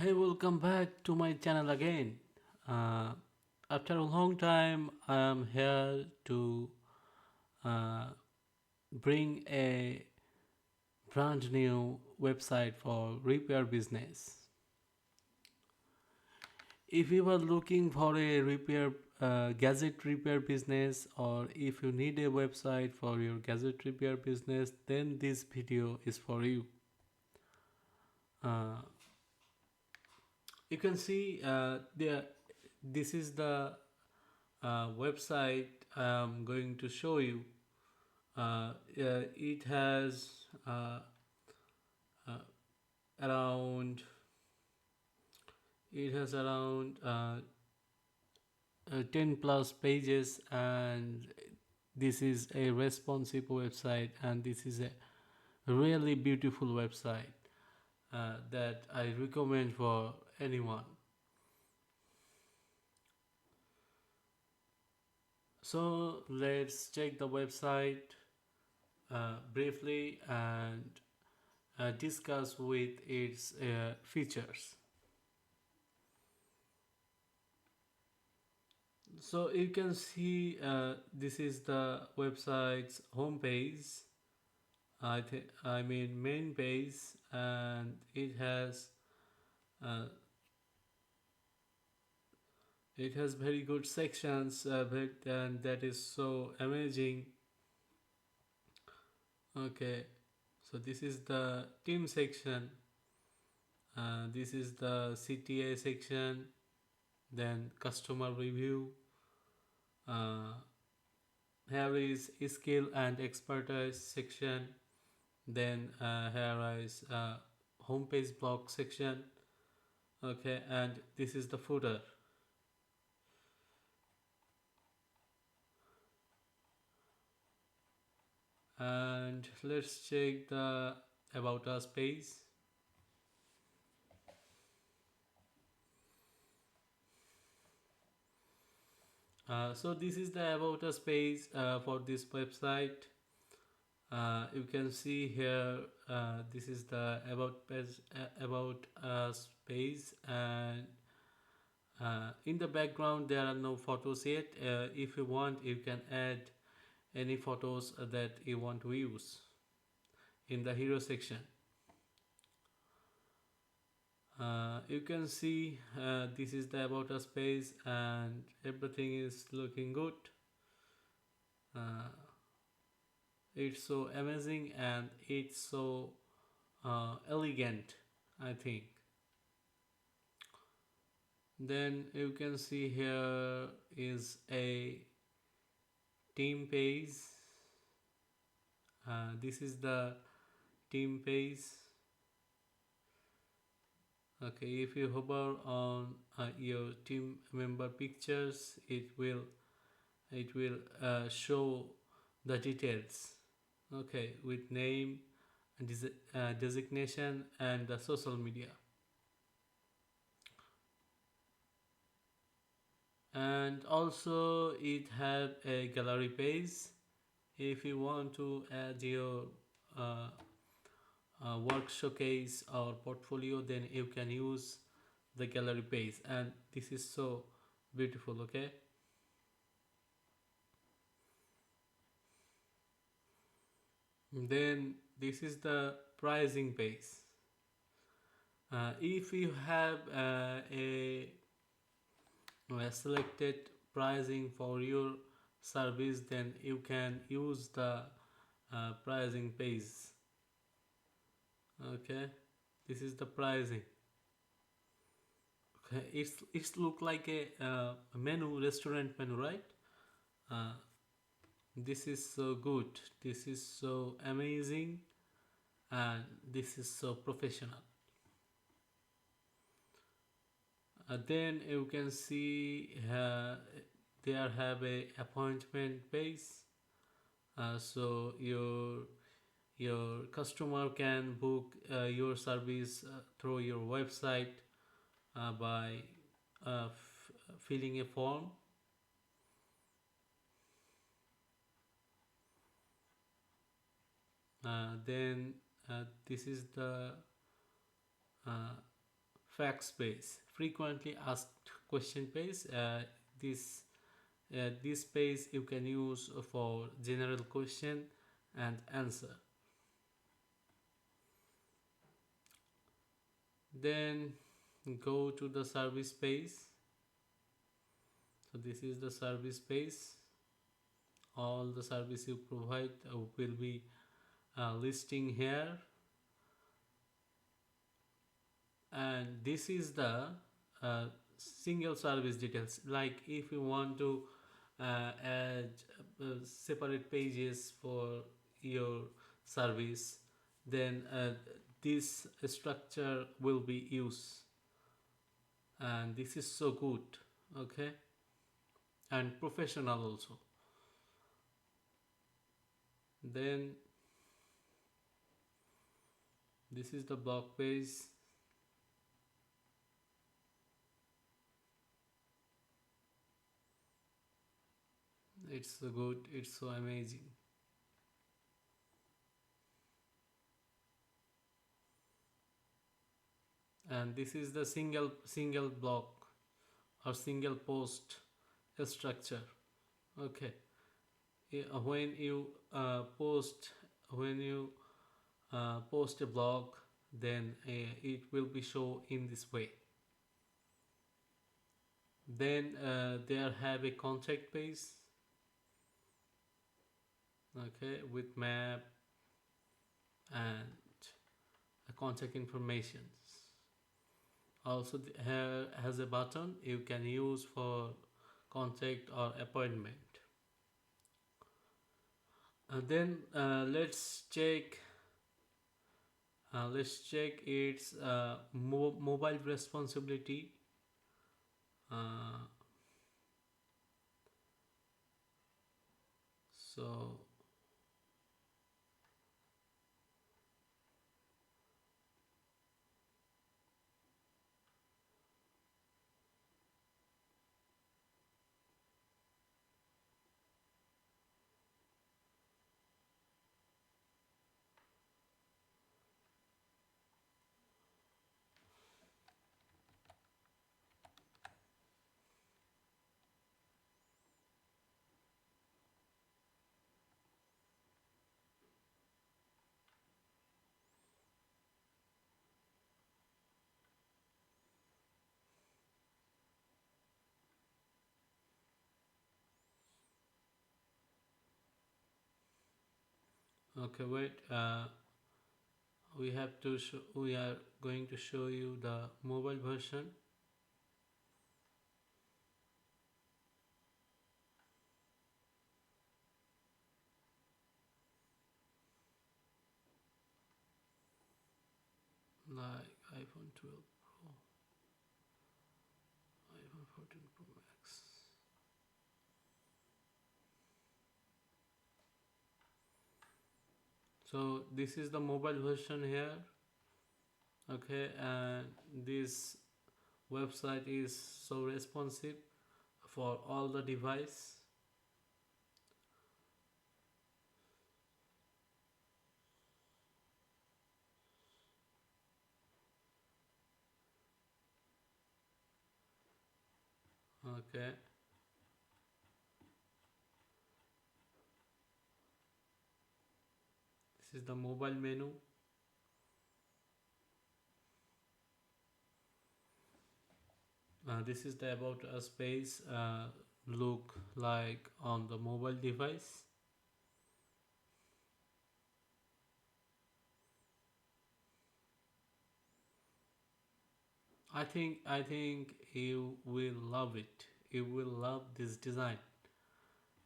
Hey, welcome back to my channel again. Uh, After a long time, I am here to uh, bring a brand new website for repair business. If you are looking for a repair gadget repair business, or if you need a website for your gadget repair business, then this video is for you. Uh, you can see there. This is the website I'm going to show you. It has uh, around it has around 10 plus pages, and this is a responsive website, and this is a really beautiful website that I recommend for anyone. So let's check the website briefly and discuss with its features. So you can see this is the website's homepage. I mean main page, and uh, it has very good sections, and that is so amazing. Okay, so this is the team section. This is the CTA section. Then customer review. Uh, Here is skill and expertise section. Then here is homepage block section. Okay, and this is the footer. And let's check the about us page. So this is the about us page for this website. You can see here this is the about page, about us page, and in the background there are no photos yet. If you want, you can add any photos that you want to use in the hero section. You can see this is the about us page, and everything is looking good. uh, it's so amazing, and it's so elegant, I think. Then you can see here is a team page. This is the team page. Okay, if you hover on your team member pictures, it will show the details. Okay, with name, designation, and the social media. And also it have a gallery page. If you want to add your uh, work showcase or portfolio, then you can use the gallery page, and this is so beautiful. Okay, then this is the pricing page. If you have a selected pricing for your service, then you can use the pricing page. Okay, this is the pricing. Okay, it's look like a menu, restaurant menu, right? uh, this is so good, this is so amazing, and this is so professional. Then you can see there have a appointment base. So your customer can book your service through your website by filling a form. Then this is the uh, Facts page, frequently asked question page. This this page you can use for general question and answer. Then go to the service page. So this is the service page. All the service you provide will be listing here, and this is the uh, single service details. Like if you want to add separate pages for your service, then this structure will be used, and this is so good. Okay, and professional also. Then this is the blog page. It's so good, it's so amazing. And this is the single block or single post structure. Okay. When you post a blog, then it will be shown in this way. Then there have a contact page. Okay, with map and contact information. Also here has a button you can use for contact or appointment. Then let's check its mobile responsibility. uh, so okay, wait, we are going to show you the mobile version. Like iPhone 12 Pro, iPhone 14 Pro Max. So this is the mobile version here. Okay, and this website is so responsive for all the device. Okay, this is the mobile menu. This is the about us page, look like on the mobile device. I think you will love it. You will love this design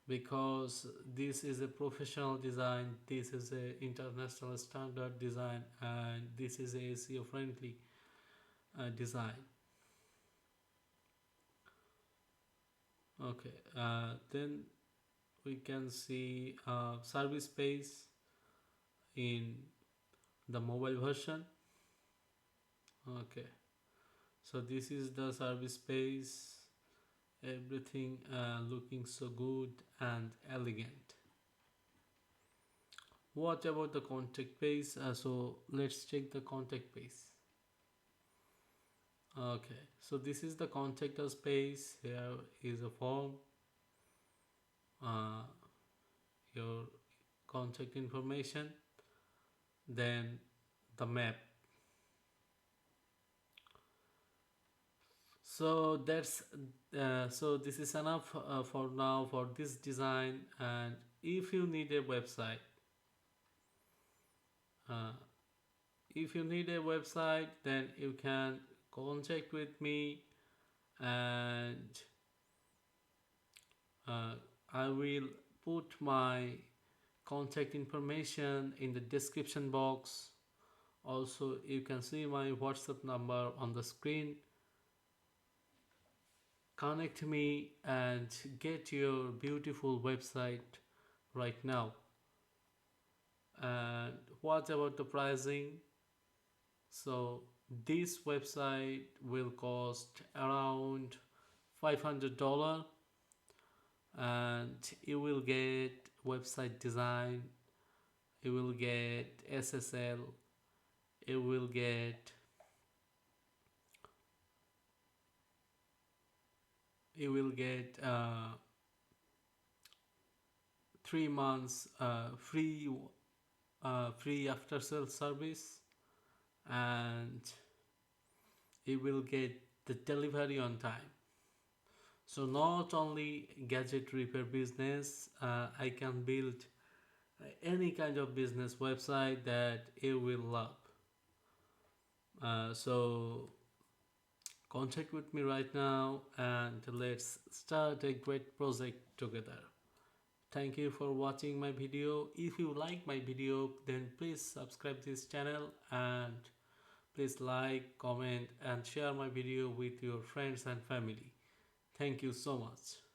because this is a professional design. This is a international standard design, and this is a SEO friendly design. Okay, then we can see service page in the mobile version. Okay, so this is the service page. Everything looking so good and elegant. What about the contact page? So let's check the contact page. Okay, so this is the contact us page. Here is a form, uh, your contact information, then the map. So that's so this is enough for now for this design. And if you need a website, uh, then you can contact with me, and uh, I will put my contact information in the description box. Also, you can see my WhatsApp number on the screen. Connect me and get your beautiful website right now. And what about the pricing? So this website will cost around $500, and you will get website design, you will get SSL, you will get you will get 3 months free after sale service, and you will get the delivery on time. So not only gadget repair business, I can build any kind of business website that you will love. So contact with me right now and let's start a great project together. Thank you for watching my video. If you like my video, then please subscribe this channel, and please like, comment and share my video with your friends and family. Thank you so much.